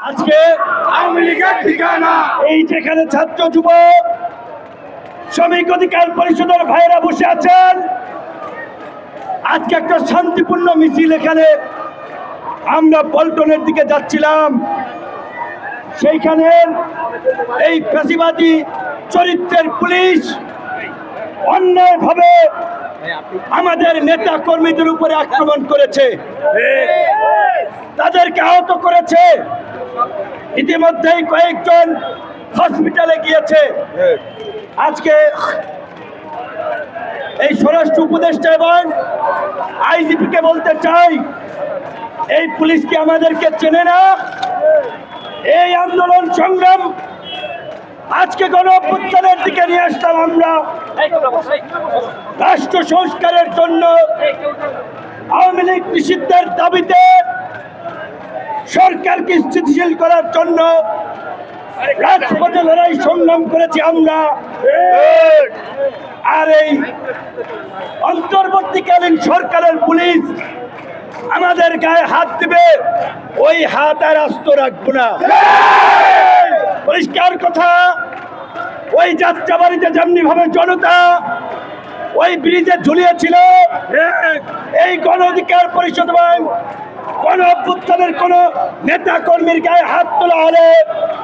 আজকে আওয়ামী লীগের ঠিকানা এই যেখানে ছাত্র যুব শ্রমিক অধিকার পরিষদের ভাইয়েরা বসে আছেন। আজকে একটা শান্তিপূর্ণ মিছিল, এখানে আমরা পল্টনের দিকে যাচ্ছিলাম, সেইখানে এই ফ্যাসিবাদী চরিত্রের পুলিশ অন্যায়ভাবে আমাদের নেতা কর্মীদের উপরে আক্রমণ করেছে, তাদেরকে আহত করেছে। ইতিমধ্যেই কয়েকজন হসপিটালে গিয়েছে। আজকে এই স্বরাষ্ট্র উপদেষ্টা এবং আইজিপি কে বলতে চাই, এই পুলিশ কি আমাদেরকে চেনে না? এই আন্দোলন সংগ্রাম আজকে গণ অভ্যুত্থানের দিকে নিয়ে আসলাম আমরা, রাষ্ট্র সংস্কারের জন্য, আওয়ামী লীগ নিষিদ্ধের দাবিতে সরকারকে স্থিতিশীল করার জন্য রাজপথে লড়াই সংগ্রাম করেছি আমরা। আর এই অন্তর্বর্তীকালীন সরকারের পুলিশ আমাদের গায়ে হাত দিবে, ওই হাত আর আস্ত রাখবো না। পরিষ্কার কথা, ওই যাত্রাবাড়িতে যেমনি ভাবে জনতা ওই ব্রিজে ঝুলিয়েছিল, এই গণ অধিকার পরিষদ এবং গণ অভ্যুত্থানের কোন নেতা কর্মীর গায়ে হাত তোলা হলে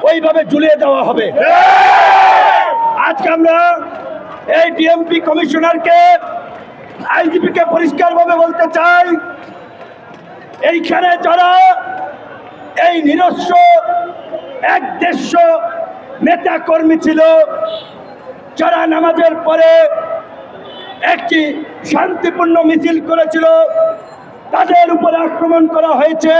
ওইভাবে ঝুলিয়ে দেওয়া হবে। আজকে আমরা এই ডিএমপি কমিশনারকে, আইজিপি কে পরিষ্কারভাবে বলতে চাই, এইখানে যারা এই নিরস্ব এক দেশ নেতা কর্মী ছিল, যারা নামাজের পরে একটি শান্তিপূর্ণ মিছিল করেছিল, তাদের উপরে আক্রমণ করা হয়েছে।